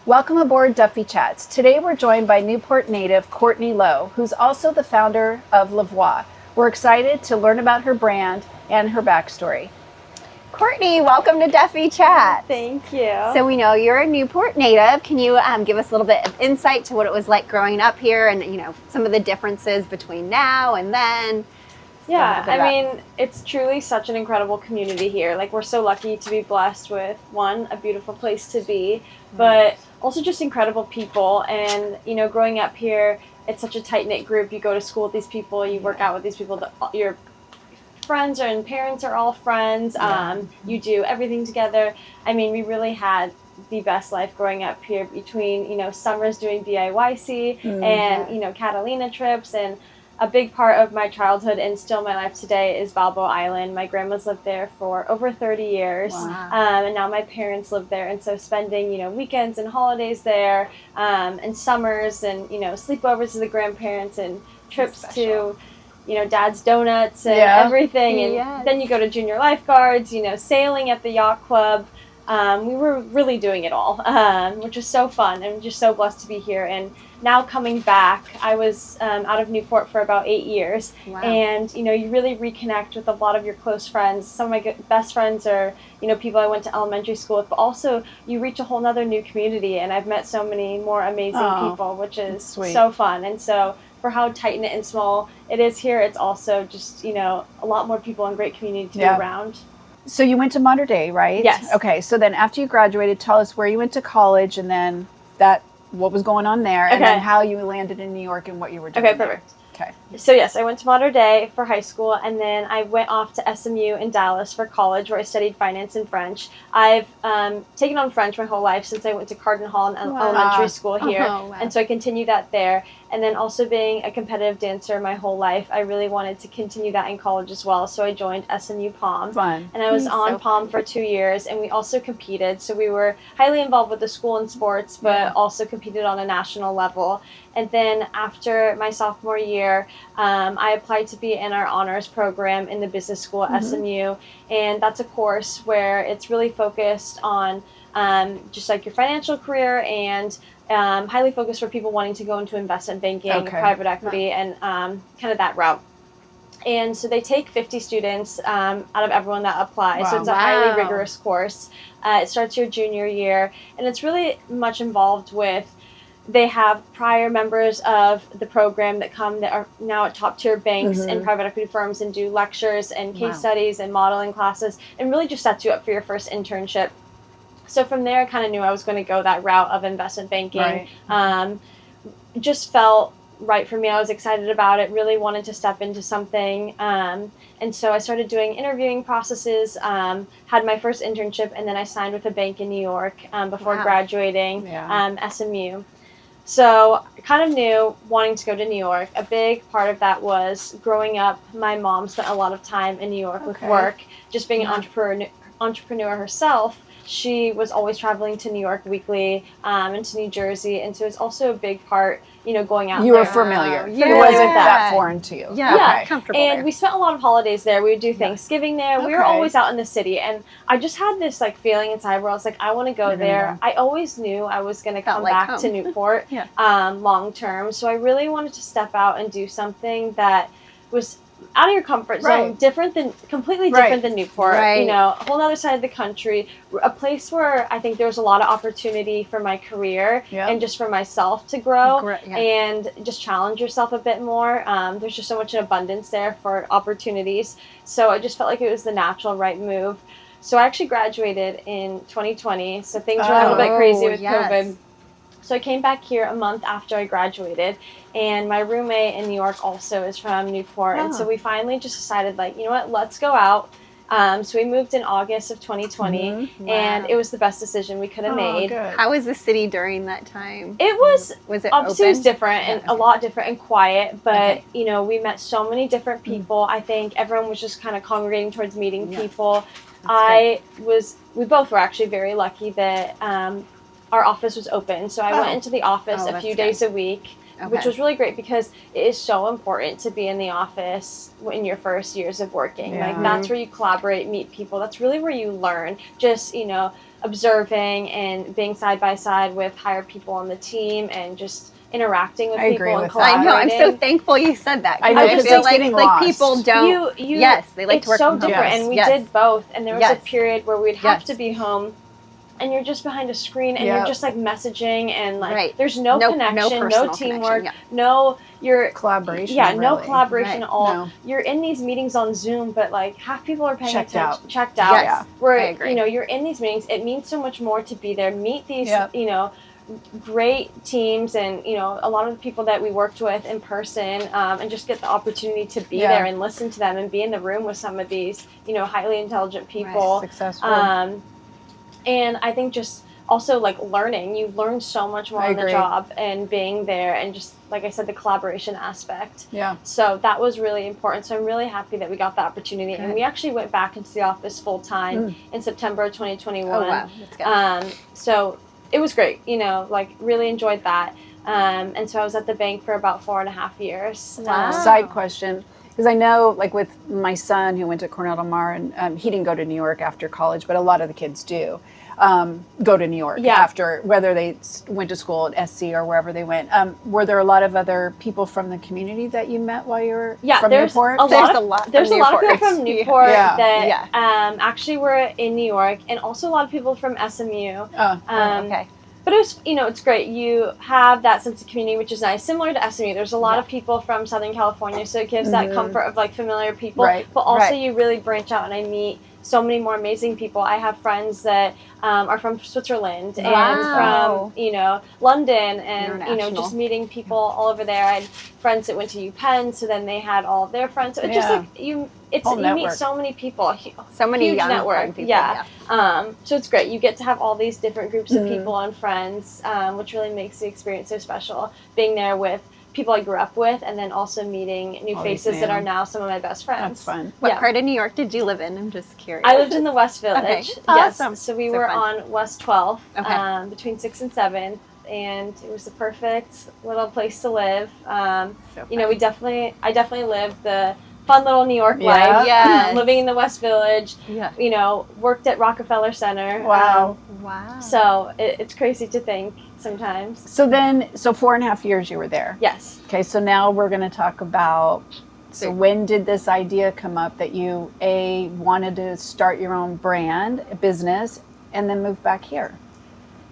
Welcome aboard Duffy Chats. Today we're joined by Newport native Courtney Lowe, who's also the founder of Lavoie. We're excited to learn about her brand and her backstory. Courtney, welcome to Duffy Chats. Thank you. So we know you're a Newport native. Can you give us a little bit of insight to what it was like growing up here and, some of the differences between now and then? Yeah, I mean, it's truly such an incredible community here. Like, we're so lucky to be blessed with, one, a beautiful place to be, but also just incredible people. And, growing up here, it's such a tight-knit group. You go to school with these people, you work out with these people, your friends and parents are all friends. You do everything together. I mean, we really had the best life growing up here between, summers doing DIYC and, Catalina trips. And a big part of my childhood and still my life today is Balboa Island. My grandma's lived there for over 30 years. Wow. And now my parents live there. And so spending, weekends and holidays there and summers and, sleepovers with the grandparents and trips to Dad's Donuts and everything. And then you go to junior lifeguards, sailing at the yacht club. We were really doing it all, which was so fun and just so blessed to be here. And now coming back, I was out of Newport for about 8 years. Wow. And, you really reconnect with a lot of your close friends. Some of my best friends are, people I went to elementary school with, but also you reach a whole nother new community. And I've met so many more amazing people, which is so fun. And so for how tight-knit and small it is here, it's also just, a lot more people and great community to be around. So you went to Mater Dei, right? Yes. Okay, so then after you graduated, tell us where you went to college and then what was going on there, and then how you landed in New York and what you were doing. Okay, perfect. Okay. So yes, I went to Mater Dei for high school, and then I went off to SMU in Dallas for college, where I studied finance and French. I've taken on French my whole life since I went to Cardin Hall in elementary school here, and so I continued that there. And then also being a competitive dancer my whole life, I really wanted to continue that in college as well. So I joined SMU Palm. Fun. And I was on Palm for 2 years, and we also competed. So we were highly involved with the school and sports, but also competed on a national level. And then after my sophomore year, I applied to be in our honors program in the business school at SMU. And that's a course where it's really focused on just like your financial career and highly focused for people wanting to go into investment banking, private equity, and kind of that route. And so they take 50 students out of everyone that applies. So it's a highly rigorous course. It starts your junior year, and it's really much involved with, they have prior members of the program that come that are now at top tier banks and private equity firms and do lectures and case studies and modeling classes, and really just sets you up for your first internship. So from there, I kind of knew I was going to go that route of investment banking. Just felt right for me. I was excited about it, really wanted to step into something. And so I started doing interviewing processes, had my first internship, and then I signed with a bank in New York before graduating SMU. So I kind of knew wanting to go to New York. A big part of that was growing up, my mom spent a lot of time in New York with work, just being an entrepreneur herself. She was always traveling to New York weekly and to New Jersey. And so it's also a big part, going out there. You were familiar. It wasn't that foreign to you. Yeah. Comfortable And there. we spent a lot of holidays there. We would do Thanksgiving there. We were always out in the city. And I just had this feeling inside where I was like, I want to go there. I always knew I was going to come back to Newport long term. So I really wanted to step out and do something that was out of your comfort zone, completely different than Newport, a whole other side of the country, a place where I think there was a lot of opportunity for my career and just for myself to grow and just challenge yourself a bit more. There's just so much in abundance there for opportunities. So I just felt like it was the natural right move. So I actually graduated in 2020. So things were a little bit crazy with COVID. So I came back here a month after I graduated, and my roommate in New York also is from Newport. And so we finally just decided, you know what, let's go out. So we moved in August of 2020, and it was the best decision we could have made. Good. How was the city during that time? It was it obviously open? It was different and a lot different and quiet, but we met so many different people. I think everyone was just kind of congregating towards meeting people. We both were actually very lucky that our office was open. So I went into the office a few days a week, which was really great because it is so important to be in the office in your first years of working. Like that's where you collaborate, meet people. That's really where you learn. Just, you know, observing and being side by side with higher people on the team and just interacting with people and collaborating. I know. I'm so thankful you said that. I know, because feel it's getting like lost. People don't. Yes, they like to work so from home. different, and we did both. And there was a period where we'd have to be home, and you're just behind a screen, and you're just like messaging, and like there's no connection, no teamwork, no your collaboration. No collaboration at all. No. You're in these meetings on Zoom, but like half people are paying attention. Checked out. Yes, where you know you're in these meetings, it means so much more to be there, meet these you know great teams, and you know a lot of the people that we worked with in person, and just get the opportunity to be there and listen to them and be in the room with some of these you know highly intelligent people, successful. And I think just also like learning, you learn so much more on the job and being there, and just like I said, the collaboration aspect. So that was really important. So I'm really happy that we got the opportunity, and we actually went back into the office full time in September of 2021. Oh wow, that's good. So it was great, you know, like really enjoyed that. And so I was at the bank for about 4.5 years. Wow. Side question, because I know like with my son who went to Cornell Del Mar, and he didn't go to New York after college, but a lot of the kids do go to New York after, whether they went to school at SC or wherever they went. Were there a lot of other people from the community that you met while you were from Newport? There's a lot of people from Newport that actually were in New York, and also a lot of people from SMU. Okay. But it was, you know, it's great. You have that sense of community, which is nice. Similar to SMU, there's a lot of people from Southern California, so it gives that comfort of like familiar people. But also you really branch out, and I meet so many more amazing people. I have friends that are from Switzerland and from, you know, London, and, you know, just meeting people all over there. I had friends that went to UPenn, so then they had all of their friends. So it's just like, you meet so many people. So many huge young network. people. So it's great. You get to have all these different groups of people and friends, which really makes the experience so special. Being there with people I grew up with, and then also meeting new faces that are now some of my best friends. That's fun. What part of New York did you live in? I'm just curious. I lived in the West Village. Okay. Awesome. So we were on West 12th, between 6th and 7th, and it was the perfect little place to live. You know, I definitely lived the fun little New York life. Living in the West Village. You know, worked at Rockefeller Center. Wow. So it's crazy to think sometimes. So 4.5 years you were there. Yes. Okay, so now we're going to talk about, so when did this idea come up that you wanted to start your own brand, business, and then move back here?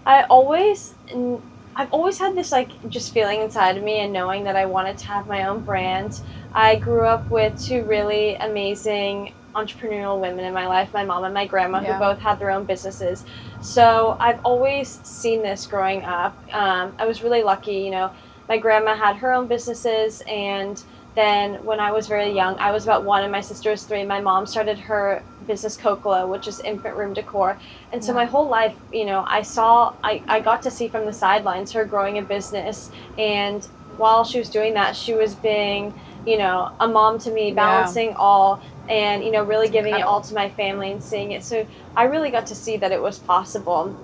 I've always had this like just feeling inside of me, and knowing that I wanted to have my own brand. I grew up with two really amazing entrepreneurial women in my life, my mom and my grandma, who both had their own businesses. So I've always seen this growing up. I was really lucky, you know, my grandma had her own businesses, and then when I was very young, I was about 1 and my sister was 3, my mom started her business Cocoa, which is infant room decor. And so my whole life, you know, I got to see from the sidelines her growing a business, and while she was doing that, she was being, you know, a mom to me, balancing all, and, you know, really giving it all to my family and seeing it. So I really got to see that it was possible.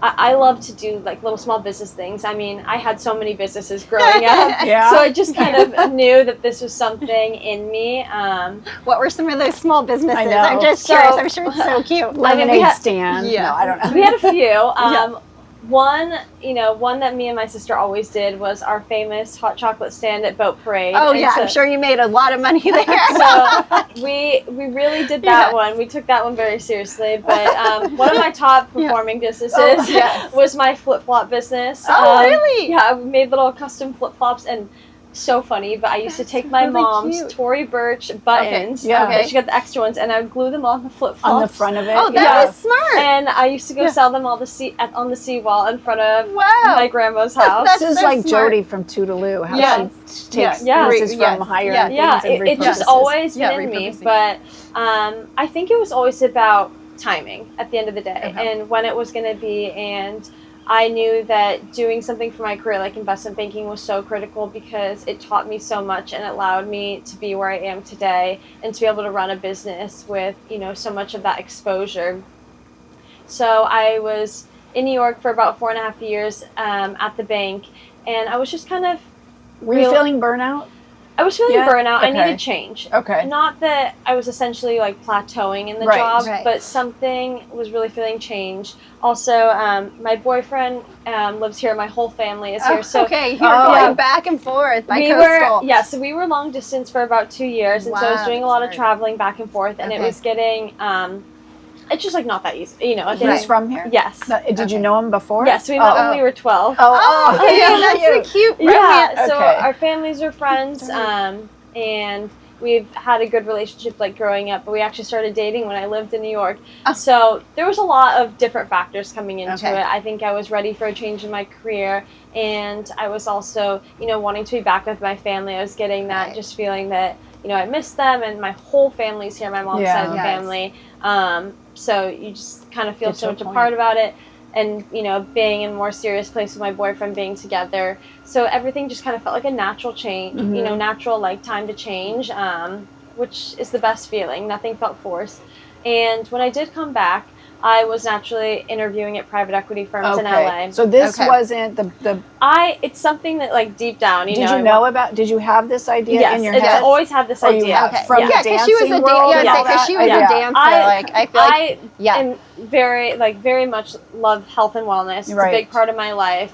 I love to do like little small business things. I mean, I had so many businesses growing up, so I just kind of knew that this was something in me. What were some of those small businesses? I know. I'm just curious. I'm sure it's so cute. Lemonade stand. No, I don't know. We had a few. One that me and my sister always did was our famous hot chocolate stand at Boat Parade. Oh, and I'm sure you made a lot of money there. So we really did that one. We took that one very seriously. But one of my top performing businesses was my flip-flop business. Oh, really? Yeah, I made little custom flip-flops, and so funny, but I used to take my mom's Tory Burch buttons. She got the extra ones, and I would glue them on the flip-flops. On the front of it? Oh, that was smart. And I used to go sell them on the seawall in front of my grandma's house. This is like smart. Jody from Toodaloo, how she takes pieces from higher things and it just always been in me, but I think it was always about timing at the end of the day, and when it was going to be, and I knew that doing something for my career like investment banking was so critical, because it taught me so much and allowed me to be where I am today and to be able to run a business with, you know, so much of that exposure. So I was in New York for about 4.5 years at the bank, and I was just kind of. Were you feeling burnout? I was feeling burnout. Okay. I needed change. Okay. Not that I was essentially like plateauing in the job, but something was really feeling change. Also, my boyfriend lives here. My whole family is here. So okay, you were going back and forth by coastal. So we were long distance for about 2 years, and so I was doing a lot of traveling back and forth, and it was getting. It's just like not that easy, you know. He's from here? Yes. Did you know him before? Yes, we met when we were 12. That's a cute romance. Yeah, so our families are friends, and we've had a good relationship like growing up, but we actually started dating when I lived in New York. So there was a lot of different factors coming into it. I think I was ready for a change in my career, and I was also, you know, wanting to be back with my family. I was getting that just feeling that, you know, I missed them, and my whole family's here, my mom's side of the family. So you just kind of feel so much a part about it, and, you know, being in a more serious place with my boyfriend, being together. So everything just kind of felt like a natural change, you know, natural like time to change, which is the best feeling. Nothing felt forced. And when I did come back, I was naturally interviewing at private equity firms in LA. So this wasn't the. It's something that like deep down, Did you know about? Did you have this idea in your head? Yes, I always had this idea. From the because she was a because she was a dancer. Like I feel like and very much love health and wellness. It's a big part of my life.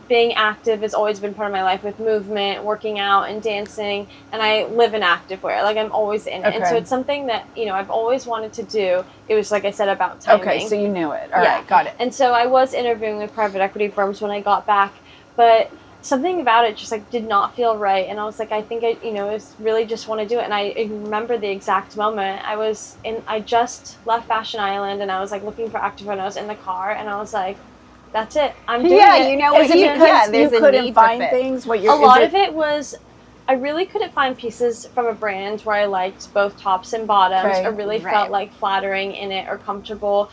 Being active has always been part of my life, with movement, working out, and dancing. And I live in activewear. Like I'm always in it. And so it's something that, you know, I've always wanted to do. It was, like I said, about timing. Okay, so you knew it. All right, got it. And so I was interviewing with private equity firms when I got back, but something about it just like did not feel right. And I was like, I think I, you know, was really just want to do it. And I remember the exact moment. I just left Fashion Island, and I was like looking for activewear, and I was in the car, and I was like, that's it. I'm doing it. You know what you couldn't find things. A lot of it was, I really couldn't find pieces from a brand where I liked both tops and bottoms, or really felt like flattering in it or comfortable.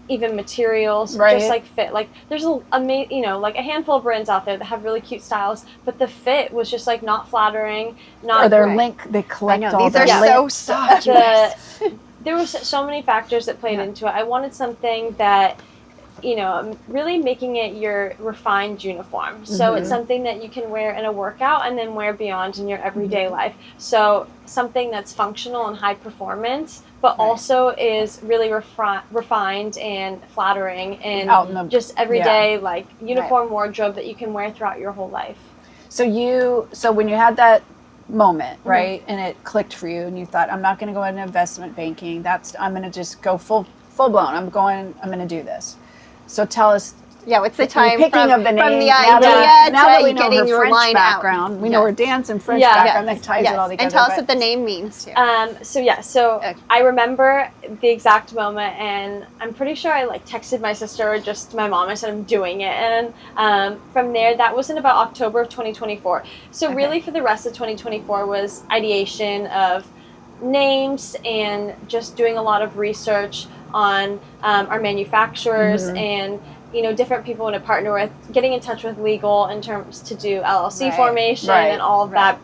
Even materials, just like fit. Like there's you know, like a handful of brands out there that have really cute styles, but the fit was just like not flattering. Not their link. They collect all these are so soft. There was so many factors that played into it. I wanted something that, you know, really making it your refined uniform. So it's something that you can wear in a workout and then wear beyond in your everyday life. So something that's functional and high performance, but also is really refined and flattering, and just everyday like uniform wardrobe that you can wear throughout your whole life. So when you had that moment, right, and it clicked for you, and you thought, I'm not going to go into investment banking. I'm going to just go full blown. I'm going to do this. So tell us. Yeah, what's the time picking of the name, from the now that we know getting her your French line background, out. we know her dance and French background, that ties it all together. And tell us what the name means too. So I remember the exact moment, and I'm pretty sure I like texted my sister or just my mom. I said I'm doing it, and from there, that was in about October of 2024. So really, for the rest of 2024 was ideation of names and just doing a lot of research on our manufacturers and, you know, different people to partner with, getting in touch with legal in terms to do LLC formation and all of that.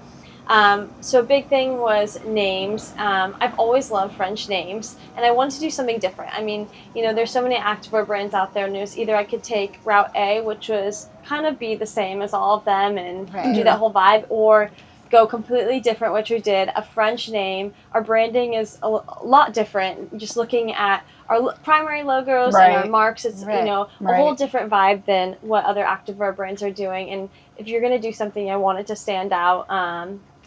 So a big thing was names. I've always loved French names, and I wanted to do something different. I mean, you know, there's so many activewear brands out there, and it was either I could take Route A, which was kind of be the same as all of them and do that whole vibe, or go completely different, which we did, a French name. Our branding is a lot different. Just looking at our primary logos and our marks, it's, you know, a whole different vibe than what other activewear brands are doing. And if you're going to do something, I want it to stand out.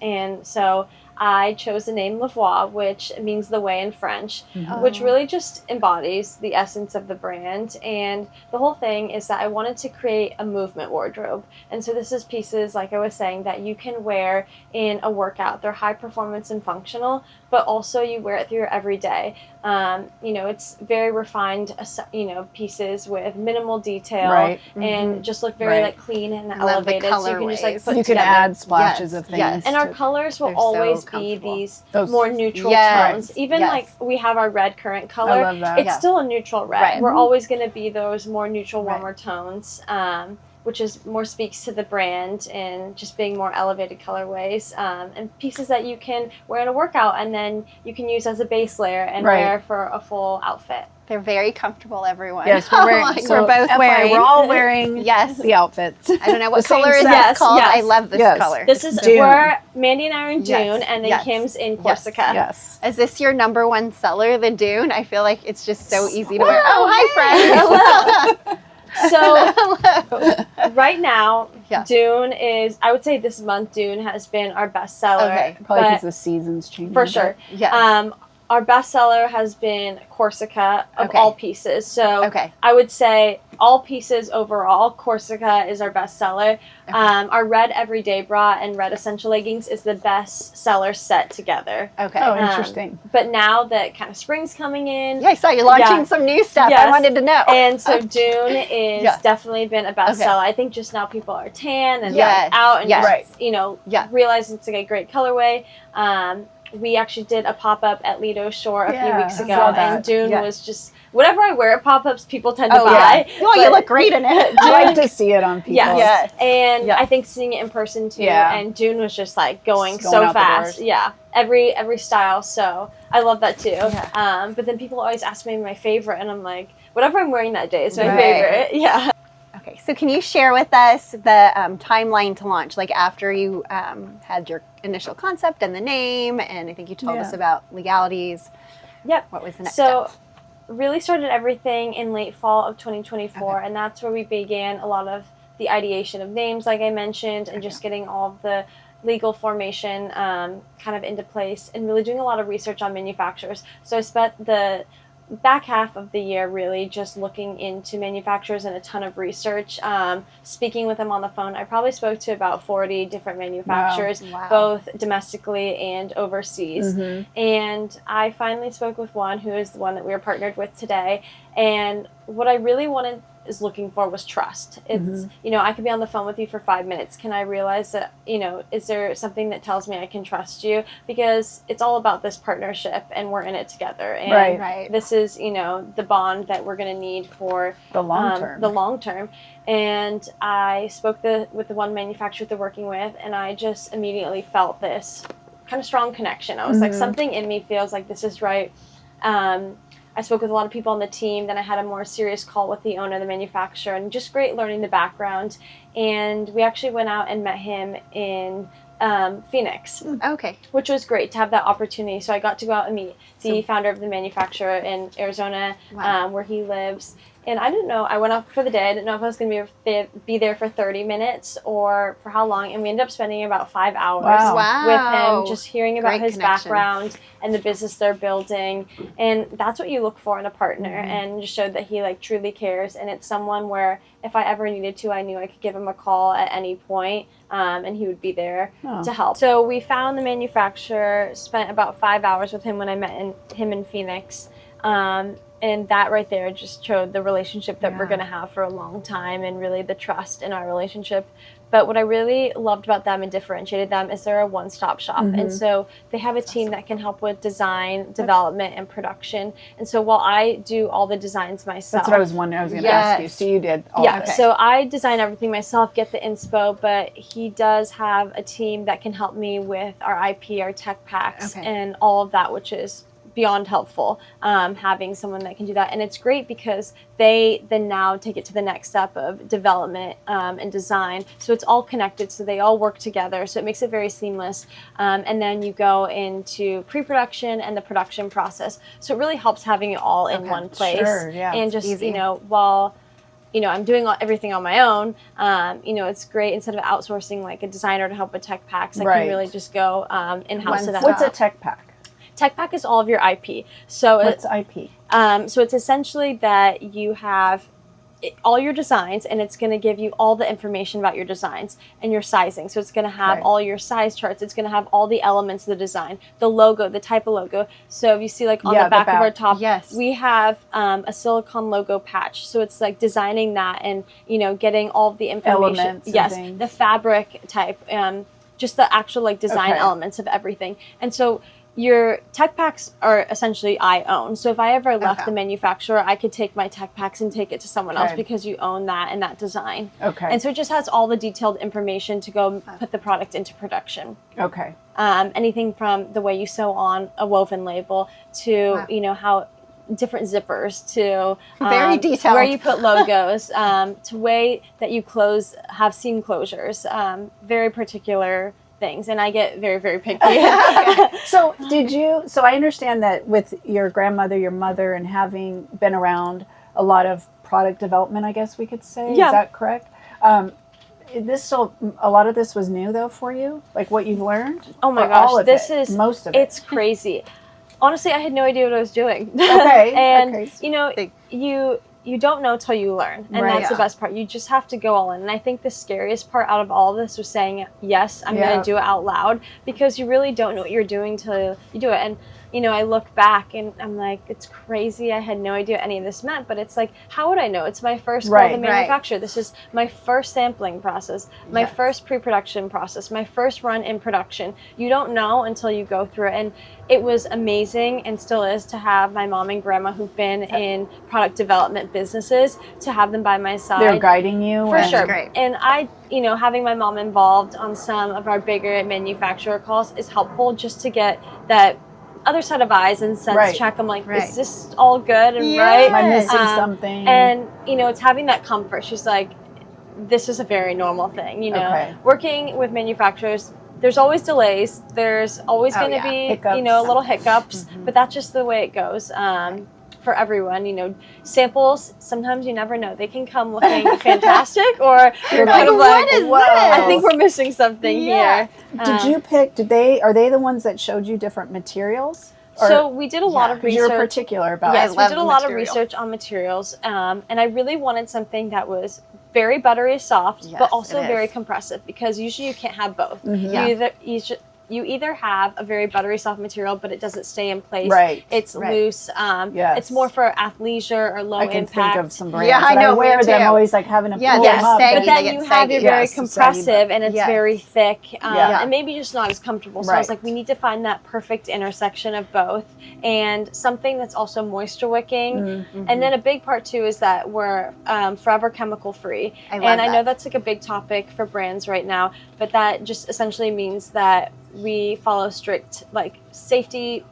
And so I chose the name Lavoie, which means the way in French, which really just embodies the essence of the brand. And the whole thing is that I wanted to create a movement wardrobe. And so this is pieces, like I was saying, that you can wear in a workout. They're high performance and functional, but also you wear it through your everyday. You know, it's very refined, you know, pieces with minimal detail and just look very like clean and elevated. So you can just like put you together. Can add splashes of things. And our colors will always be these more neutral tones. Even like we have our red current color. I love that. It's still a neutral red. We're always going to be those more neutral, warmer tones. which is more speaks to the brand and just being more elevated colorways, and pieces that you can wear in a workout and then you can use as a base layer and wear for a full outfit. They're very comfortable, everyone. Yes, we're wearing. We're both wearing. We're all wearing the outfits. I don't know what The same color is set. this called. Yes. I love this color. This is June. where Mandy and I are in June, Yes. and then Yes. Kim's in Corsica. Yes. Is this your number one seller, the Dune? I feel like it's just so easy to wear. Oh, hi, friend. So right now, Yeah. Dune is, I would say this month, Dune has been our best seller. Okay. Probably but because the seasons change. for sure. Yes. Our best seller has been Corsica of all pieces. So I would say all pieces overall, Corsica is our best seller. Our red everyday bra and red essential leggings is the best seller set together. Okay. Oh, interesting. But now that kind of spring's coming in. Yeah, I saw you launching some new stuff. Yes. I wanted to know. And so Dune is definitely been a best seller. I think just now people are tan and out and just, you know, realize it's a great colorway. We actually did a pop-up at Lido Shore a few weeks ago, and Dune was just, whatever I wear at pop-ups, people tend to buy. Well, you look great in it. I like to see it on people. Yes. And I think seeing it in person too, and Dune was just like going so fast. Yeah, every style, so I love that too. But then people always ask me my favorite, and I'm like, whatever I'm wearing that day is my favorite. Yeah. Okay, so can you share with us the timeline to launch? Like after you had your initial concept and the name, and I think you told us about legalities. Yep. What was the next step? Really started everything in late fall of 2024, and that's where we began a lot of the ideation of names, like I mentioned, and just getting all of the legal formation kind of into place, and really doing a lot of research on manufacturers. So I spent the back half of the year really just looking into manufacturers and a ton of research, speaking with them on the phone. I probably spoke to about 40 different manufacturers, both domestically and overseas. And I finally spoke with one who is the one that we are partnered with today. And what I really wanted is looking for was trust. It's, you know, I could be on the phone with you for 5 minutes. Can I realize that, you know, is there something that tells me I can trust you? Because it's all about this partnership and we're in it together. And this is, you know, the bond that we're going to need for the long term. And I spoke with the one manufacturer they're working with, and I just immediately felt this kind of strong connection. I was like, something in me feels like this is right. I spoke with a lot of people on the team. Then I had a more serious call with the owner of the manufacturer, and just great learning the background. And we actually went out and met him in Phoenix. Which was great to have that opportunity. So I got to go out and meet the founder of the manufacturer in Arizona, where he lives. And I didn't know, I went out for the day. I didn't know if I was going to be there for 30 minutes or for how long. And we ended up spending about 5 hours with him, just hearing about his background and the business they're building. And that's what you look for in a partner. And just showed that he like truly cares. And it's someone where if I ever needed to, I knew I could give him a call at any point, and he would be there to help. So we found the manufacturer, spent about 5 hours with him when I met him in Phoenix. And that right there just showed the relationship that we're going to have for a long time, and really the trust in our relationship. But what I really loved about them and differentiated them is they're a one-stop shop. And so they have a team that can help with design, development, and production. And so while I do all the designs myself. That's what I was wondering. I was going to ask you. So you did all of it. So I design everything myself, get the inspo, but he does have a team that can help me with our IP, our tech packs, and all of that, which is beyond helpful, having someone that can do that. And it's great because they then now take it to the next step of development and design. So it's all connected, so they all work together. So it makes it very seamless. And then you go into pre-production and the production process. So it really helps having it all in one place. And just, you know, while I'm doing everything on my own, it's great instead of outsourcing like a designer to help with tech packs. I can really just go in-house to that. What's a tech pack? Tech pack is all of your IP. So what's IP? So it's essentially that you have all your designs, and it's going to give you all the information about your designs and your sizing. So it's going to have all your size charts. It's going to have all the elements of the design, the logo, the type of logo. So if you see like on the back of our top, we have a silicone logo patch. So it's like designing that and, getting all of the information. Elements. The fabric type, just the actual like design elements of everything. And so your tech packs are essentially I own. So if I ever left Okay. the manufacturer, I could take my tech packs and take it to someone else Okay. because you own that and that design. Okay. And so it just has all the detailed information to go put the product into production. Okay. Anything from the way you sew on a woven label to, Wow. you know, how different zippers to Very detailed. where you put logos to way that you have seam closures, very particular things, and I get very, very picky. So so I understand that with your grandmother, your mother, and having been around a lot of product development, I guess we could say, Yeah. is that correct? A lot of this was new though for you? Like what you've learned? Oh my Or all gosh, of this it? is Most of it. it's crazy. Honestly, I had no idea what I was doing. Okay, and okay. you know, you don't know till you learn, and Right. that's the Yeah. best part. You just have to go all in. And I think the scariest part out of all of this was saying yes, I'm Yeah. going to do it out loud, because you really don't know what you're doing till you do it. And you know, I look back and I'm like, it's crazy. I had no idea what any of this meant, but it's like, how would I know? It's my first Right. golden manufacturer. This is my first sampling process, my Yes. first pre-production process, my first run in production. You don't know until you go through it. And it was amazing, and still is, to have my mom and grandma who've been in product development businesses, to have them by my side. They're guiding you. For and- sure. great. And I, you know, having my mom involved on some of our bigger manufacturer calls is helpful, just to get that other set of eyes and sense Right. check. I'm like, Right. is this all good and Yeah. right? Am I missing Um, something? And, you know, it's having that comfort. She's like, this is a very normal thing, you know. Okay. Working with manufacturers, there's always delays. There's always Oh, going to yeah. be, Hiccups. you know, little hiccups, but that's just the way it goes. For everyone, you know, samples, sometimes you never know. They can come looking fantastic, or you're Like, kind of what like, is whoa. this? I think we're missing something Yeah. here. Did you pick? Are they the ones that showed you different materials? Or- So we did a lot of because you're research. particular about Yes, it. we love did the a lot of material. research on materials, and I really wanted something that was very buttery soft, Yes, but also it very is. compressive, because usually you can't have both. Yeah. You either have a very buttery soft material, but it doesn't stay in place. Right. It's Right. loose. Yes. It's more for athleisure or low I can impact. think of some brands. Yeah, I and know, I wear me them too. always like having to Yeah, pull yes, them up. saggy, But and- they then get you have saggy. your very Yes, saggy, compressive, and it's Yes. very thick, Yeah. and maybe just not as comfortable. So I was Right. like, we need to find that perfect intersection of both, and something that's also moisture wicking. Mm-hmm. And then a big part too is that we're forever chemical free. I love And I know that. that's like a big topic for brands right now, but that just essentially means that we follow strict like safety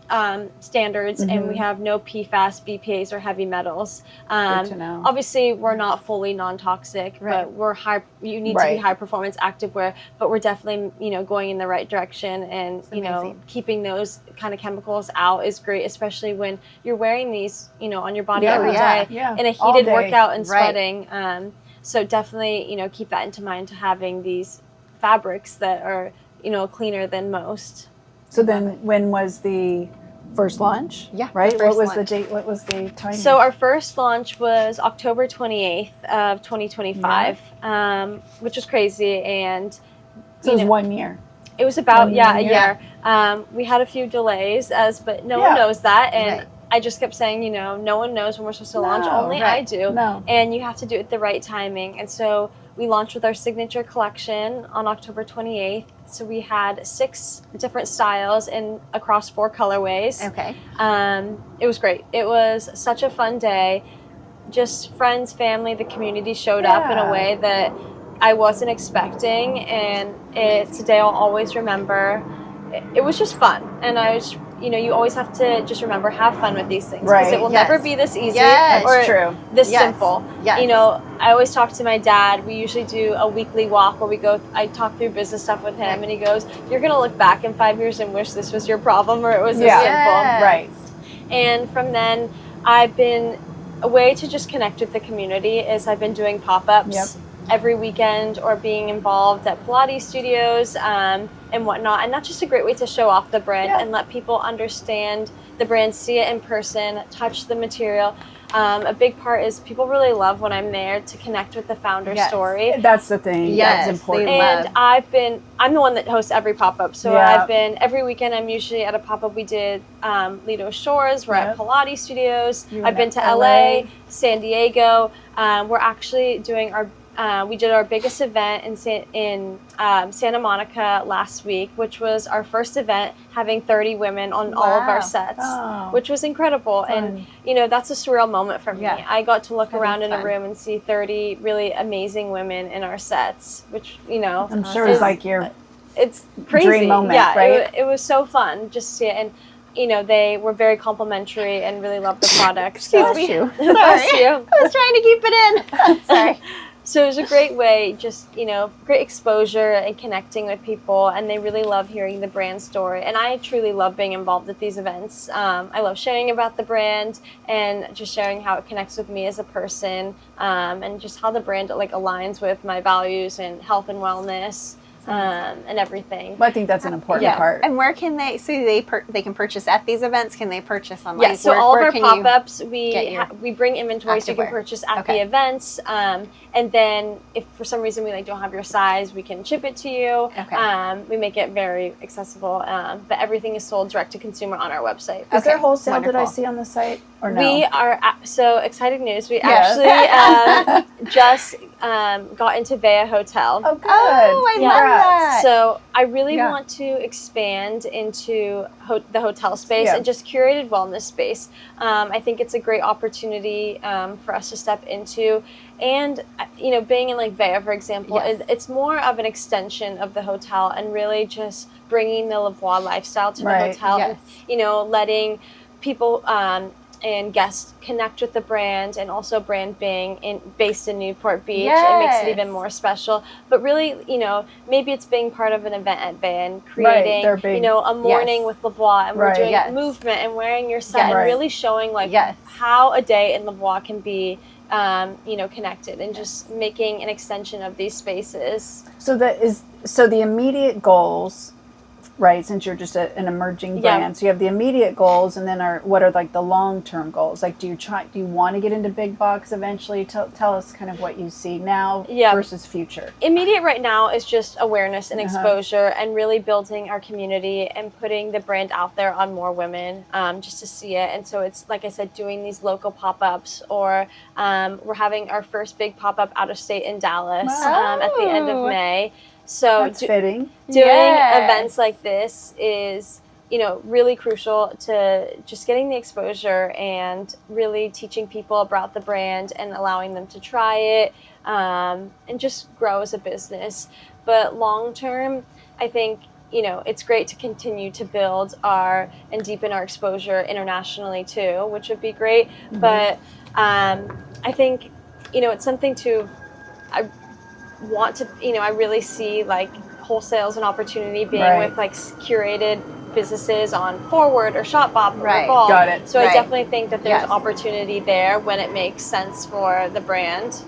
standards, and we have no PFAS, BPAs, or heavy metals. Good to know. Obviously, we're not fully non-toxic, Right. but we're high. You need to be Right. high performance activewear, but we're definitely going in the right direction, and amazing. keeping those kind of chemicals out is great, especially when you're wearing these on your body Yeah. every Yeah. day Yeah. in a All heated day. workout and Right. sweating. So definitely keep that into mind, to having these fabrics that are cleaner than most. So then, when was the first launch? Yeah, Right. the What first was the launch. date? What was the time? So our first launch was October 28th of 2025, which was crazy, and So it was you know, 1 year. it was about One a year. year. We had a few delays, but no Yeah. one knows that, and Right. I just kept saying, no one knows when we're supposed to launch. No, Only I right. do. No. And you have to do it at the right timing. And so we launched with our signature collection on October 28th. So we had 6 different styles across 4 colorways. Okay. It was great. It was such a fun day. Just friends, family, the community showed up in a Yeah. way that I wasn't expecting, and it's a day I'll always remember. It was just fun, and I was, you always have to just remember, have fun with these things, because Right. it will Yes. never be this easy Yes. or That's true. this Yes. simple. Yes. I always talk to my dad. We usually do a weekly walk where I talk through business stuff with him, and he goes, "You're gonna look back in 5 years and wish this was your problem, or it was this Yeah. simple." Yes. Right. And from then, a way to just connect with the community is I've been doing pop-ups Yep. every weekend, or being involved at Pilates studios and whatnot. And that's just a great way to show off the brand Yeah. and let people understand the brand, see it in person, touch the material. A big part is people really love when I'm there to connect with the founder Yes. story. That's the thing. Yes, That's important. they love- And I'm the one that hosts every pop-up. So Yeah. every weekend I'm usually at a pop-up. We did Lido Shores, we're at Yep. Pilates studios. You were I've been at to LA. LA, San Diego. We're actually doing our we did our biggest event in Santa Monica last week, which was our first event having 30 women on all of our sets, which was incredible. Fun. And that's a surreal moment for me. Yeah. I got to look That around is in a fun. room and see 30 really amazing women in our sets, which I'm sure it's like your it's crazy. dream moment, yeah, right? It was so fun just to see it. And they were very complimentary and really loved the product. Excuse me. Bless you. I was trying to keep it in. Sorry. So it was a great way, just, great exposure and connecting with people, and they really love hearing the brand story. And I truly love being involved at these events. I love sharing about the brand and just sharing how it connects with me as a person, and just how the brand aligns with my values and health and wellness. And everything. Well, I think that's an important part. And where can they? So they can purchase at these events. Can they purchase online? Yeah. So all of our can you pop-ups, we bring inventory so you can activewear? purchase at Okay. the events. And then if for some reason we don't have your size, we can ship it to you. Okay. We make it very accessible. But everything is sold direct to consumer on our website. Is there wholesale wonderful. that I see on the site or no? We are so exciting news. We Yes. actually just got into Vea Hotel. Oh, good. Oh, I love that. So I really Yeah. want to expand into the hotel space Yeah. and just curated wellness space. I think it's a great opportunity for us to step into. And, being in Vea, for example, Yes. it's more of an extension of the hotel and really just bringing the Lavoie lifestyle to the Right. hotel. Yes. And, letting people and guests connect with the brand, and also brand being based in Newport Beach. It makes it even Yes. more special. But really, maybe it's being part of an event at Vea and Right, creating, they're big. a morning Yes. with Lavoie, and we're Right. doing Yes. movement and wearing your set Yes. and Right. really showing Yes. how a day in Lavoie can be, connected, and just making an extension of these spaces. So the immediate goals, right? Since you're just an emerging Yeah. brand, so you have the immediate goals, and then what are the long-term goals? Do you want to get into big box eventually? Tell us kind of what you see now Yeah. versus future. Immediate right now is just awareness and Uh-huh. exposure, and really building our community and putting the brand out there on more women, just to see it. And so it's, like I said, doing these local pop-ups, or we're having our first big pop-up out of state in Dallas at the end of Oh. May. So That's fitting. doing Yes. events like this is really crucial to just getting the exposure and really teaching people about the brand and allowing them to try it, and just grow as a business. But long term, I think it's great to continue to build and deepen our exposure internationally too, which would be great. Mm-hmm. But I think it's something I want to, I really see wholesale as an opportunity, being Right. with curated businesses on Forward or Shopbop or Right. Revolve. Got it. So Right. I definitely think that there's Yes. opportunity there when it makes sense for the brand.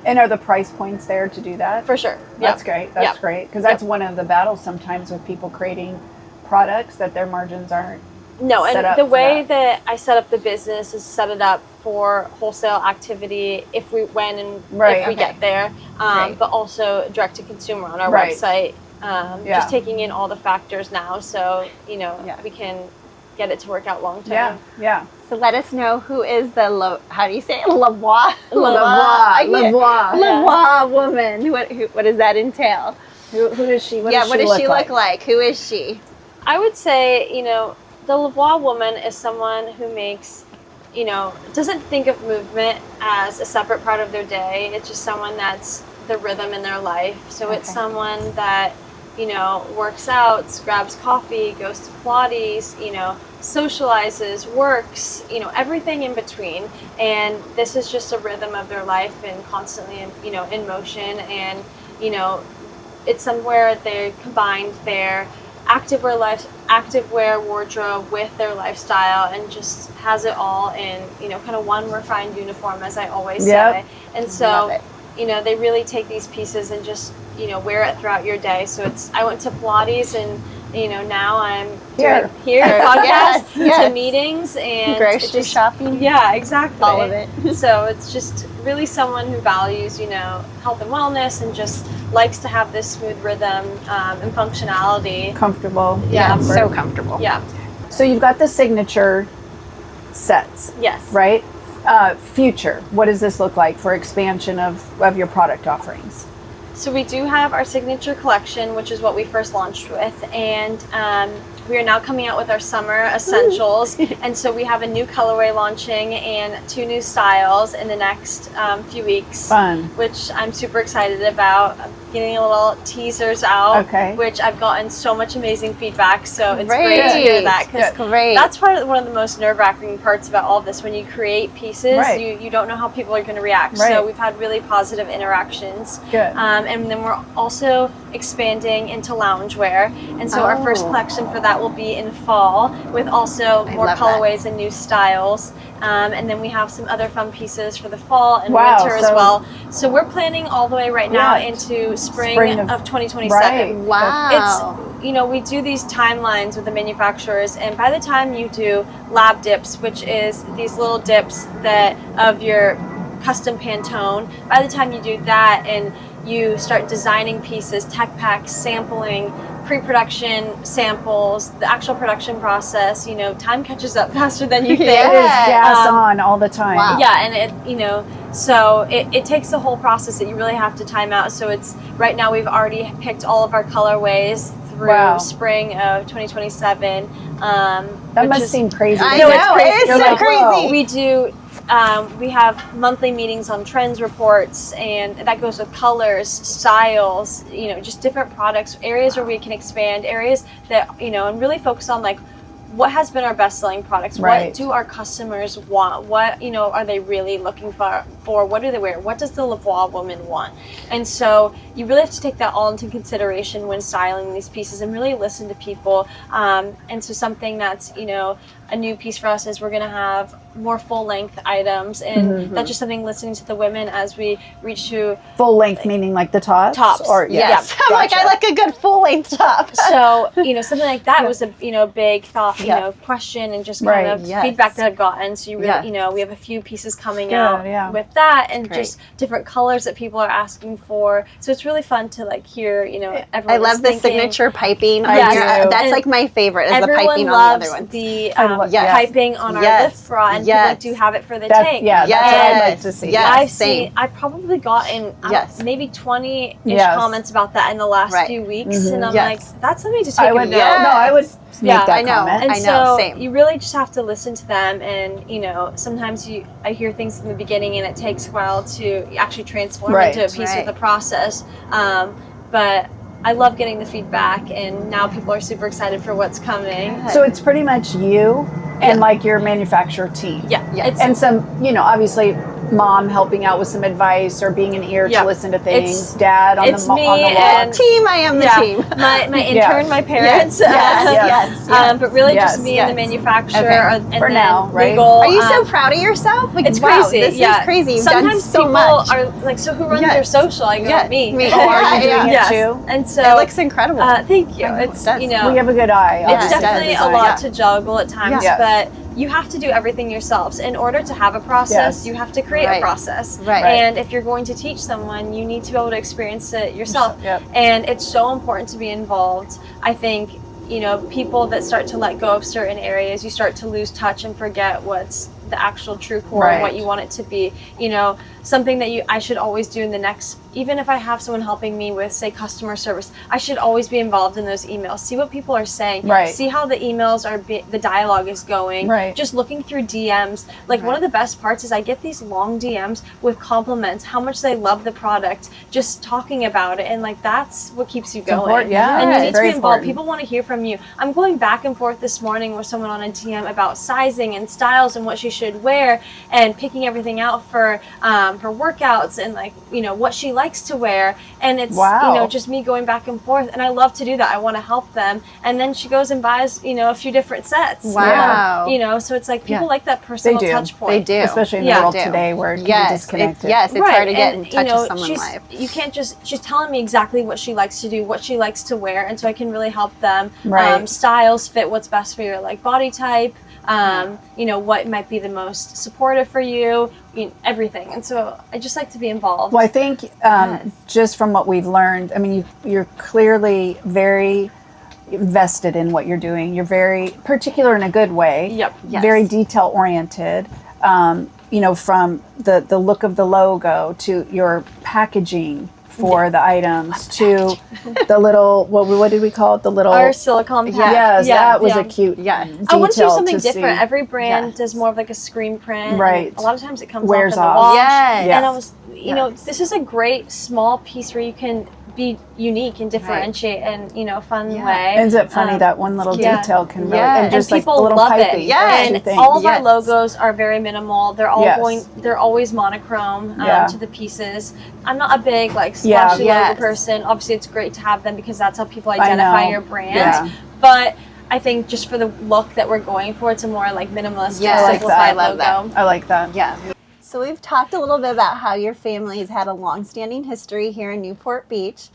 And are the price points there to do that? For sure. That's great. That's Yep. great. Because that's one of the battles sometimes with people creating products, that their margins aren't. No, set and up the for way that. that I set up the business is set it up for wholesale activity if we Right. if we Okay. get there, Great. but also direct to consumer on our Right. website. Yeah. Just taking in all the factors now, so Yeah. we can get it to work out long term. Yeah. Yeah. So let us know who is the how do you say it? Lavoie? Lavoie. Lavoie. Lavoie woman. What does that entail? Who does she? What What does she look like? Who is she? I would say, the Lavoie woman is someone who makes, doesn't think of movement as a separate part of their day. It's just someone that's the rhythm in their life. So it's Okay. someone that, works out, grabs coffee, goes to Pilates, socializes, works, everything in between. And this is just a rhythm of their life, and constantly, in motion. And, it's somewhere they combined their activewear wardrobe with their lifestyle, and just has it all in kind of one refined uniform, as I always Yep. say. And Love so it. they really take these pieces and just wear it throughout your day. So I went to Pilates, and now I'm Here. doing podcast, Yes, yes. to meetings, and it Grocery just, shopping. yeah, exactly, All of it. So it's just really someone who values, health and wellness, and just likes to have this smooth rhythm and functionality. Comfortable. Yeah. Yeah, so comfortable. Yeah. So you've got the signature sets, Yes. right? Future, what does this look like for expansion of your product offerings? So we do have our signature collection, which is what we first launched with, and we are now coming out with our summer essentials. And so we have a new colorway launching and 2 new styles in the next few weeks. Fun. Which I'm super excited about. I'm getting a little teasers out, which I've gotten so much amazing feedback. So it's great to hear that, because that's one of the most nerve-wracking parts about all of this. When you create pieces, you don't know how people are going to react. So we've had really positive interactions. Good. And then we're also expanding into loungewear. And so our first collection for that will be in fall, with also more colorways and new styles. And then we have some other fun pieces for the fall and winter as well. So we're planning all the way right now into spring of 2027. Right. Wow. It's, we do these timelines with the manufacturers, and by the time you do lab dips, which is these little dips that of your custom Pantone, by the time you do that and you start designing pieces, tech packs, sampling, pre-production samples, the actual production process, time catches up faster than you think. It is gas on all the time. Wow. Yeah, and so it takes the whole process that you really have to time out. So it's right now we've already picked all of our colorways through spring of 2027. That must seem crazy. I know, it's crazy. It's so crazy. We do. We have monthly meetings on trends reports, and that goes with colors, styles, just different products, areas where we can expand, areas that, and really focus on like what has been our best selling products. What do our customers want? What, are they really looking for? What do they wear? What does the Lavoie woman want? And so you really have to take that all into consideration when styling these pieces and really listen to people. And so something that's, a new piece for us is we're going to have more full length items, and that's just something listening to the women as we reach to full length, meaning like the tops. Or yes, I'm like, I like a good full length top. So something like that was a big thought, question and just kind of feedback that I've gotten. So you really, we have a few pieces coming out with that, and just different colors that people are asking for. So it's really fun to like hear, everyone. I love the signature piping. That's like my favorite, is the piping on the other ones. The piping on our lift bra, and people do have it for the tank. That's what I'd like to see. I've probably gotten maybe 20-ish comments about that in the last few weeks, and I'm like, that's something to take a note. No, I would make that comment. And I know, same. You really just have to listen to them, and sometimes I hear things in the beginning, and it takes a while to actually transform into a piece of the process. But I love getting the feedback, and now people are super excited for what's coming. So it's pretty much you and like your manufacturer team. And some, obviously mom helping out with some advice or being an ear to listen to things. Dad on the wall. Team, I am the team. My intern, my parents. But really just me and the manufacturer. And for now, right? Legal, are you so proud of yourself? Like, it's wow, crazy. This is crazy. You've Sometimes done so people much. are like, so who runs their social? I go, me. Oh, are you doing it too? And so it looks incredible. Thank you. It's we have a good eye. It's definitely a lot to juggle at times, but you have to do everything yourselves. In order to have a process, you have to create a process. And if you're going to teach someone, you need to be able to experience it yourself. And it's so important to be involved. I think, people that start to let go of certain areas, you start to lose touch and forget what's the actual true core and what you want it to be. Something that I should always do in the next, even if I have someone helping me with, say, customer service, I should always be involved in those emails. See what people are saying. See how the emails the dialogue is going. Just looking through DMs. Like one of the best parts is I get these long DMs with compliments, how much they love the product, just talking about it. And like, that's what keeps you going. And you need to be involved. People want to hear from you. I'm going back and forth this morning with someone on a DM about sizing and styles and what she should wear, and picking everything out for her workouts, and like, what she likes to wear. And it's, just me going back and forth. And I love to do that. I want to help them. And then she goes and buys, a few different sets. So it's like people like that personal touch point. They do. Especially in the world today where you're disconnected. It's hard to get in touch with someone live. You can't she's telling me exactly what she likes to do, what she likes to wear. And so I can really help them. Styles fit what's best for your like body type. What might be the most supportive for you, everything. And so I just like to be involved. Well, I think just from what we've learned, I mean, you're clearly very invested in what you're doing. You're very particular in a good way. Very detail oriented. you know, from the look of the logo to your packaging for the items to the little, what did we call it? The little, Our silicone pack. yes, that was a cute Yes. I want to do detail something see. different. Every brand Yes. does more of like a screen print. Right. And a lot of times it comes Wears off in the off. wash. Yes. And I was, you know, Yes. this is a great small piece where you can be unique and differentiate in, you know, a fun way. Isn't it funny that one little yeah. detail can really, Yes. and just And like people the little love piping. it. Yes. And thing. all of our Yes. logos are very minimal. They're all Yes. they're always monochrome Yeah. to the pieces. I'm not a big like Yeah. splashy Yes. logo person. Obviously, it's great to have them because that's how people I identify know. your brand. Yeah. But I think just for the look that we're going for, it's a more like minimalist, Yes. I like simplified that. I love logo. I like that. Yeah. So we've talked a little bit about how your family has had a long-standing history here in Newport Beach.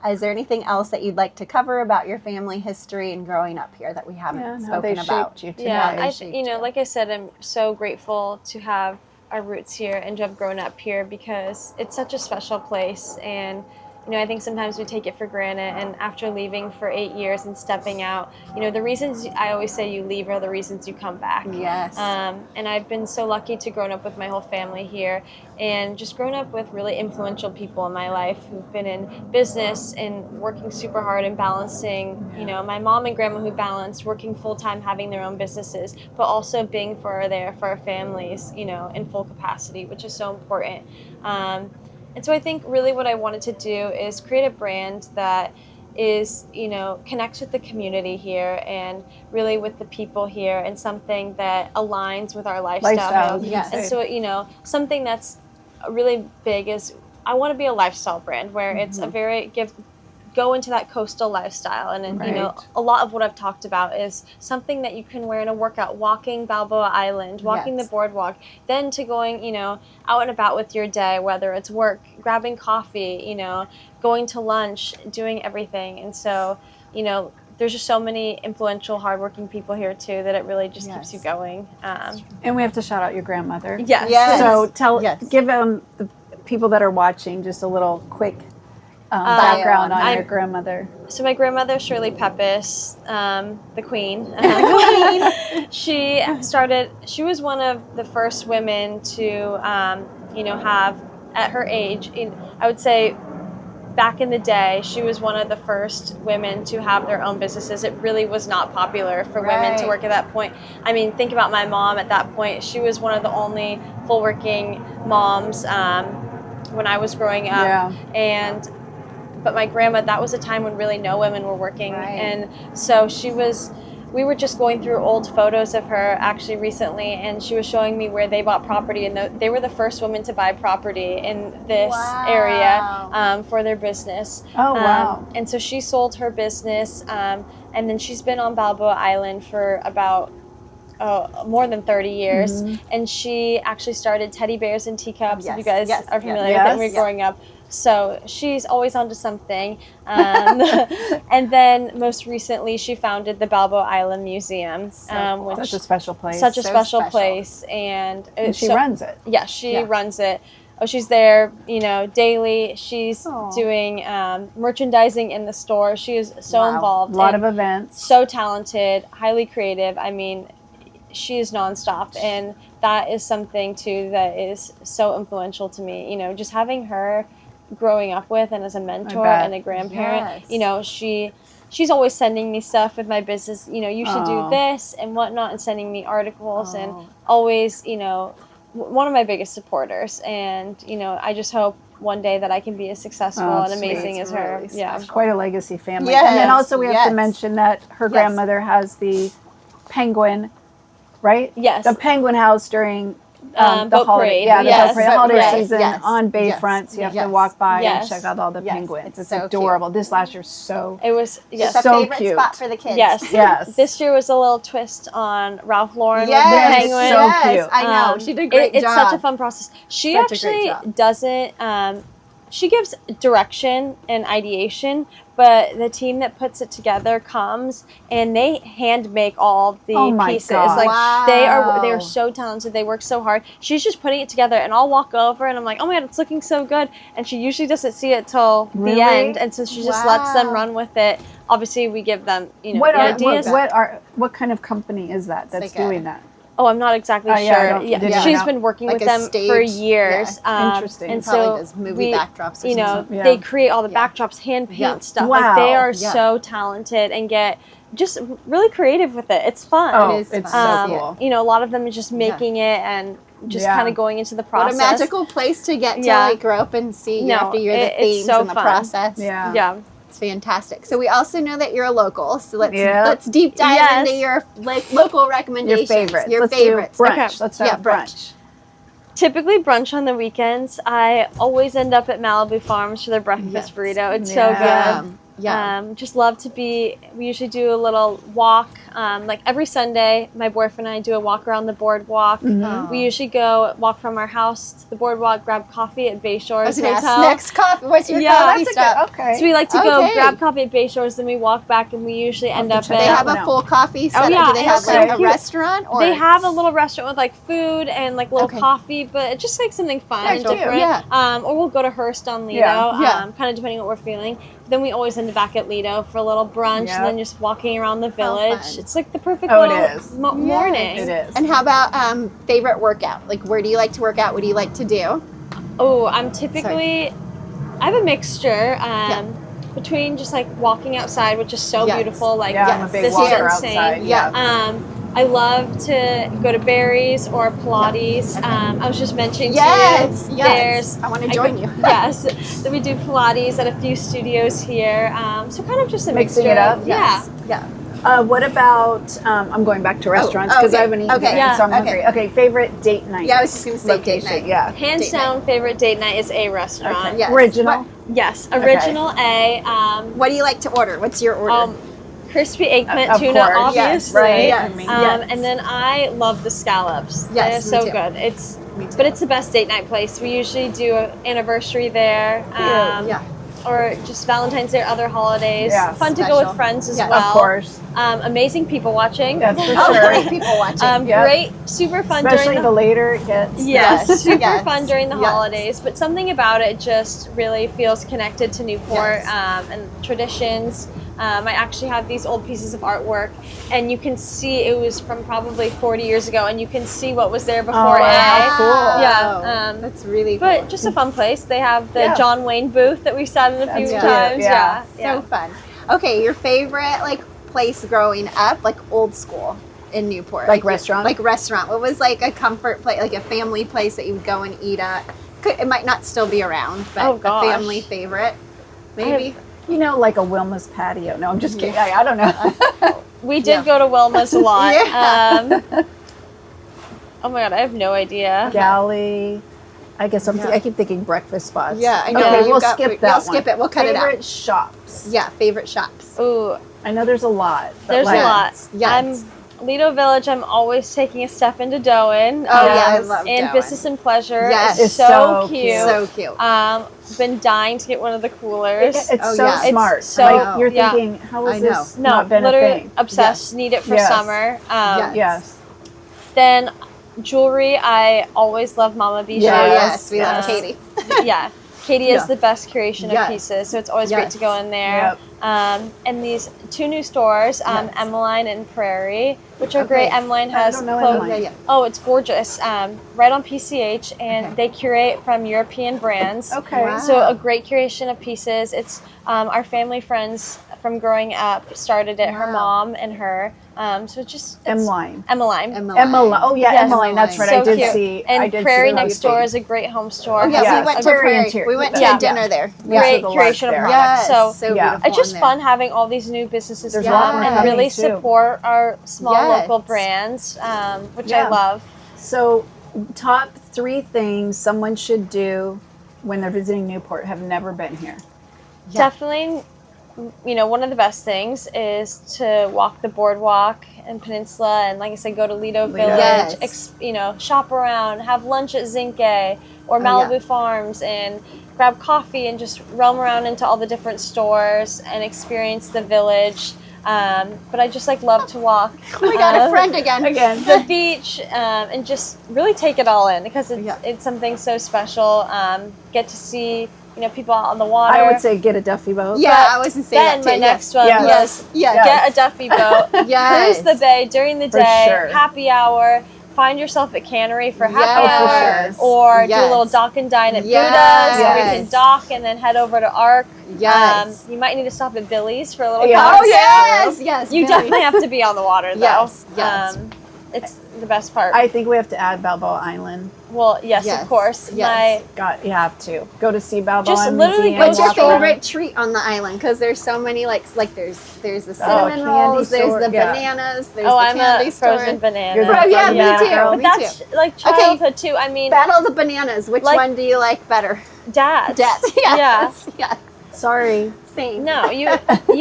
Is there anything else that you'd like to cover about your family history and growing up here that we haven't Yeah, and how they spoken about? shaped you today. Yeah, shaped you know, you. like I said, I'm so grateful to have our roots here and to have grown up here because it's such a special place. And you know, I think sometimes we take it for granted. And after leaving for 8 years and stepping out, you know, the reasons I always say you leave are the reasons you come back. Yes. And I've been so lucky to grown up with my whole family here and just grown up with really influential people in my life who've been in business and working super hard and balancing, you know, my mom and grandma who balanced working full time, having their own businesses, but also being there for our families, you know, in full capacity, which is so important. And so I think really what I wanted to do is create a brand that is, you know, connects with the community here and really with the people here and something that aligns with our lifestyle. Yes. And so, you know, something that's really big is I want to be a lifestyle brand where it's a very go into that coastal lifestyle. And you know, Right. a lot of what I've talked about is something that you can wear in a workout, walking Balboa Island, walking Yes. the boardwalk, then to going, you know, out and about with your day, whether it's work, grabbing coffee, you know, going to lunch, doing everything. And so, you know, there's just so many influential, hardworking people here too that it really just keeps you going. And we have to shout out your grandmother. Yes. Yes. So Yes. give the people that are watching just a little quick background on your grandmother. So my grandmother, Shirley Pepys, the queen, she was one of the first women to, you know, have at her age, I would say back in the day, she was one of the first women to have their own businesses. It really was not popular for women to work at that point. I mean, think about my mom at that point. She was one of the only full working moms when I was growing up. Yeah. But my grandma, that was a time when really no women were working. And so we were just going through old photos of her actually recently, and she was showing me where they bought property, and they were the first women to buy property in this area for their business. Oh, wow. And so she sold her business, and then she's been on Balboa Island for about more than 30 years. And she actually started Teddy Bears and Teacups, if you guys are familiar with it when we were growing up. So she's always onto something. And then most recently, she founded the Balboa Island Museum, which Such a special place. such a special place. And she runs it. Yeah, she runs it. Oh, she's there, you know, daily. She's doing merchandising in the store. She is so involved. A lot of events. So talented, highly creative. I mean, she is nonstop, and that is something too that is so influential to me. You know, just having her growing up with and as a mentor and a grandparent, you know, she's always sending me stuff with my business, you know, you should do this and whatnot, and sending me articles and always, you know, one of my biggest supporters. And, you know, I just hope one day that I can be as successful and amazing as her. Really Yeah. It's quite a legacy family. Yes. And then also we have to Yes. mention that her grandmother has the penguin, right? Yes. The penguin house during the boat holiday, parade. yeah, the Yes. boat parade, holiday Yes. season Yes. on Yes. Bayfront. So you have to Yes. walk by Yes. and check out all the Yes. penguins. It's so adorable. This last year was so It was, yes. It's a So favorite cute. spot for the kids. Yes. Yes. This year was a little twist on Ralph Lauren Yes, with the Yes, penguin. so yes, cute. I know. She did a great It's job. such a fun process. She Such a great actually job. doesn't, she gives direction and ideation, but the team that puts it together comes and they hand make all the Oh my pieces. gosh. Like they Wow. are so talented. They work so hard. She's just putting it together, and I'll walk over and I'm like, oh my god, it's looking so good. And she usually doesn't see it till Really? the end, and so she just lets them Wow. run with it. Obviously, we give them, you know, What the are ideas. what kind of company is that that's Like a- doing that? Oh, I'm not exactly Oh, yeah, I sure. don't- Yeah, did you she's know? been working Like with a them stage? for years. Interesting. And Probably so does movie backdrops or you know, something. Yeah. they create all the Yeah. backdrops, hand paint Yeah. stuff. Wow. Like they are Yeah. so talented and get just really creative with it. It's fun. Oh, It is it's fun. so cool. You know, a lot of them is just making it and just Yeah. kind of going into the What process. a magical place to get to Yeah. like grow up and see year No, after year the it's themes so and the fun. process. Yeah. Yeah. It's fantastic. So we also know that you're a local. So Yeah. let's deep dive Yes. into your like local Your recommendations. favorites. Your Let's favorites. do brunch. Okay. Let's Yeah, have brunch. Typically brunch on the weekends. I always end up at Malibu Farms for their breakfast Yes. burrito. It's Yeah. so good. Yeah. Just love to be. We usually do a little walk. Like every Sunday, my boyfriend and I do a walk around the boardwalk. Oh. We usually go walk from our house to the boardwalk, grab coffee at I Bayshores was gonna ask, Hotel. next coffee. What's your Yeah. coffee That's a stop? good. Okay. So we like to go Okay. grab coffee at Bayshores, then we walk back, and we usually end to up check They that at. have one a out. full coffee setup. yeah, Do they have it's like so a cute. restaurant? Or They have a little restaurant with like food and like little Okay. coffee, but just like something fun Yeah, and cute. different. Yeah. Or we'll go to Hearst on Lido, Yeah. kind of depending on what we're feeling. Then we always end up back at Lido for a little brunch Yep. and then just walking around the village. fun. It's like the perfect Oh, it little is. morning. It is. And how about favorite workout? Like where do you like to work out? What do you like to do? Oh, I'm typically, I have a mixture between just like walking outside, which is so Yes. beautiful. Like Yeah, I'm a big this walker is insane. outside. Yeah. I love to go to Barry's or Pilates. Okay. I was just mentioning Yes. to you, Yes. I want to join you. Yes, so we do Pilates at a few studios here. So kind of just a Mixing mixture. it up? Yes. Yeah. What about? I'm going back to restaurants because okay. I haven't eaten Okay. yet, Yeah. so I'm Okay. hungry. Okay, favorite date night. Yeah, I was just gonna say date location. night. Yeah. Hands Date down, favorite date night is a restaurant. Okay. Yes. Original. Yes, original A. What do you like to order? What's your order? Crispy eggplant Of tuna, course. obviously. Yes, right. Yes. Yes. And then I love the scallops. Yes, They're me so too. good. It's Me too. but it's the best date night place. We usually do an anniversary there. Yeah. Or just Valentine's Day or other holidays. Yeah, Fun to go special. with friends as Yes. well. Of course. Amazing people watching. That's for Oh, sure. great people watching. Yep. Great, super fun Especially during the later it gets. Yes, Yes. super Yes. fun during the Yes. holidays, but something about it just really feels connected to Newport Yes. and traditions. I actually have these old pieces of artwork, and you can see it was from probably 40 years ago, and you can see what was there before. Oh, A. how cool. Yeah, That's really cool. but just a fun place. They have the Yeah. John Wayne booth that we sat in a few That's times. cute, Yeah, so fun. Okay, your favorite like place growing up, like old school in Newport, Like restaurant? Like restaurant. What was like a comfort place, like a family place that you would go and eat at? It might not still be around, but Oh, a gosh. family favorite, maybe. You know, like a Wilma's patio. No, I'm just kidding. I don't know. We did Yeah. go to Wilma's a lot. Yeah. Oh my god, I have no idea. Galley. I guess Yeah. I keep thinking breakfast spots. Yeah, I know. Okay, You we'll got skip food. that We'll one. skip it. We'll cut it out. Favorite shops. Yeah, favorite shops. Ooh, I know there's a lot. But there's like, a lot. Yes. Lido Village, I'm always taking a step into Doen. Oh, yeah, I Yes. love And Doen. Business and Pleasure. Yes. It's It's so, so cute. cute. So cute. Been dying to get one of the coolers. It's Oh, so yeah. It's smart. so- like, you're yeah. thinking, how I has know. this No, not been a literally thing? obsessed. Need it for Yes. summer. Yes. Yes. Then jewelry, I always love Mama Bijou. Oh, Yes. yes, we love Um, Katie. Yeah. Katie Yeah. is the best curation Yes. of pieces, so it's always great Yes. to go in there. Yep. And these two new stores, Yes. Emmeline and Prairie, which are Okay. great. Emmeline I has don't know clothes. Emmeline. Yeah. Oh, it's gorgeous. Right on PCH, and Okay. they curate from European brands. Okay. Wow. So a great curation of pieces. It's our family friends from growing up started it. Her Wow. mom and her. So it's just it's Emmeline. Emmeline. Emmeline. Oh yeah, Yes. Emmeline. That's right. So I did cute. see. And I did Prairie see the next door listing. is a great home store. Oh yeah, Yes. we went A to very Prairie. interior. We went to Yeah. dinner there. Yeah. Great The curation of large there. products. Yes, So yeah. beautiful it's just in there. fun having all these new businesses There's a come lot more and coming, really too. support our small Yes. local brands, which Yeah. I love. So, top 3 things someone should do when they're visiting Newport have never been here. Yeah. Definitely, one of the best things is to walk the boardwalk and Peninsula, and like I said, go to Lido Village. Yes. Shop around, have lunch at Zinke or Malibu yeah. Farms, and grab coffee and just roam around into all the different stores and experience the village. But I just love to walk. We got a friend again. The beach and just really take it all in because Yeah. it's something so special. Get to see people out on the water. I would say get a Duffy boat. Yeah, I was gonna say Then that too. my next one Yes. was Yes. Yes. get a Duffy boat, Yes. cruise the bay during the For day, sure. happy hour, find yourself at Cannery for happy Yes. hour, or do a Yes. little dock and dine at Yes. Buddha's, so we Yes. can dock and then head over to Arc. Yes. You might need to stop at Billy's for a little Yeah. coffee. Oh, yes. Yes. You Billy. definitely have to be on the water, though. Yes, yes. It's the best part. I think we have to add Balboa Island. Well, yes, Yes, of course. yes. You have to go to see Balboa. Just Island literally Museum, go What's your walk around. favorite treat on the island? Because there's so many, like there's the cinnamon candy rolls, there's store, the yeah. bananas, there's Oh, the I'm candy a store. frozen banana. You're the Oh, yeah, frozen me banana too. girl. But Me that's like childhood too. I mean, Battle of the bananas. Which Like- one do you like better? Dad's. Dad's. Yeah. Yes. Yes. Sorry. Same. No, you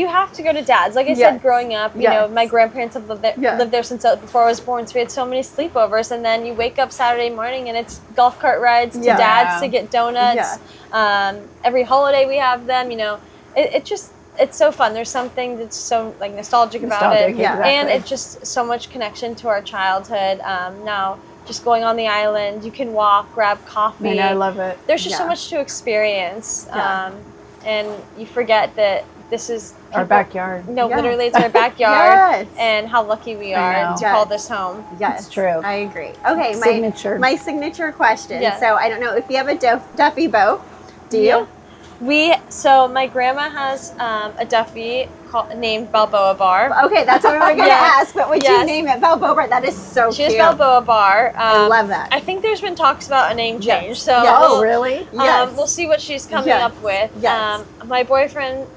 have to go to Dad's. Like I Yes. said, growing up, you know, Yes. my grandparents have lived there since before I was born. So we had so many sleepovers, and then you wake up Saturday morning and it's golf cart rides to Yeah. Dad's to get donuts. Every holiday we have them. You know, it's so fun. There's something that's so like nostalgic about it, Nostalgic, yeah. and exactly. it's just so much connection to our childhood. Now, just going on the island, you can walk, grab coffee. I know, I love it. There's just so Yeah. much to experience, Yeah. and you forget that this is Our people- backyard. No, Yes. literally, it's our backyard, Yes. and how lucky we I are know. to Yes. call this home. Yes, It's true. I agree. Okay, Signature. my signature question. Yeah. So I don't know if you have a Duffy boat. Do you? So my grandma has a Duffy named Balboa Bar. Okay, that's what we were going to Yes. ask. But would you Yes. name it Balboa? That is so She cute. has Balboa Bar. I love that. I think there's been talks about a name Yes. change. So Yes. Oh, we'll, really? Yes. we'll see what she's coming Yes. up with. Yes. My boyfriend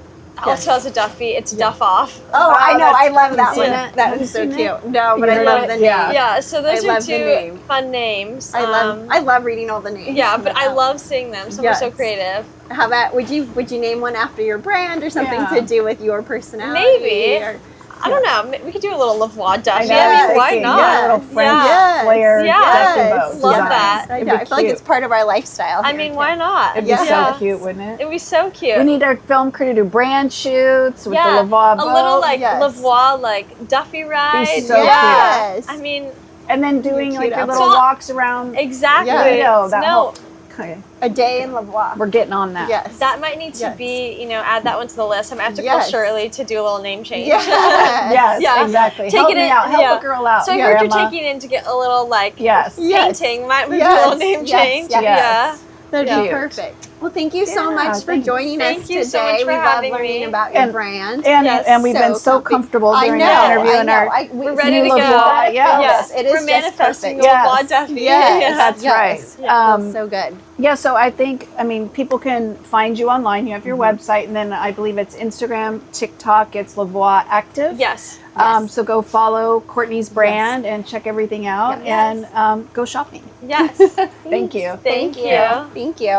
also has a Duffy. It's Duff Off. Oh, Wow, I know. I that's- love that have you one. seen it? That Have you is so seen cute. it? No, but I You're love right. the name. Yeah. Yeah, so those I are love the two name. fun names. I love reading all the names. Yeah, but I love seeing them. Some are so Yes. creative. How about would you name one after your brand or something Yeah. to do with your personality? Maybe. Or- I don't know. We could do a little Lavoie Duffy. know, I mean, why thinking, not? yeah, a little French Yes. flair Yeah. Duffy Yes. boat Love design. that. I It'd know. be I feel like cute. it's part of our lifestyle. I here. mean, why not? It'd be Yeah. so cute, wouldn't it? It'd be so cute. We need our film crew to do brand shoots with the Lavoie a boat. little like Yes. Lavoie, like Duffy ride. so cute. Yes. I mean, and then doing You're like cute your outfit. little So- walks around. exactly. Yeah. You know, that no, whole, okay, A day in Lavoie. we're getting on that. Yes. that might need to Yes. be, add that one to the list. I'm gonna have to call Yes. Shirley to do a little name change. Yes. Yes, Yeah. exactly. Take Help it me in- out. Help yeah. a girl out. So I heard you're Grandma. taking in to get a little like Yes. Yes. painting. Might we do Yes. a little name Yes. change? Yes. Yeah. That'd Yeah. be perfect. Well, thank you so Yeah, much for thanks. joining us Thank today. you so much for we love having learning me. about your And- brand. And Yes. and we've been so comfy. comfortable I during know, our interview I and know. our We're ready to new go. Lavoie, yes. Yes, it is We're just manifesting perfect. the Yes. Lavoie Duffy. Yes. Yeah. That's Yes. right. Yeah. Feels so good. Yeah, so I think, people can find you online. You have your Mm-hmm. website, and then I believe it's Instagram, TikTok, it's Lavoie Active. Yes. So go follow Courtney's brand and check everything out Yes. and go shopping. Yes. Thank you. Thank you. Thank you.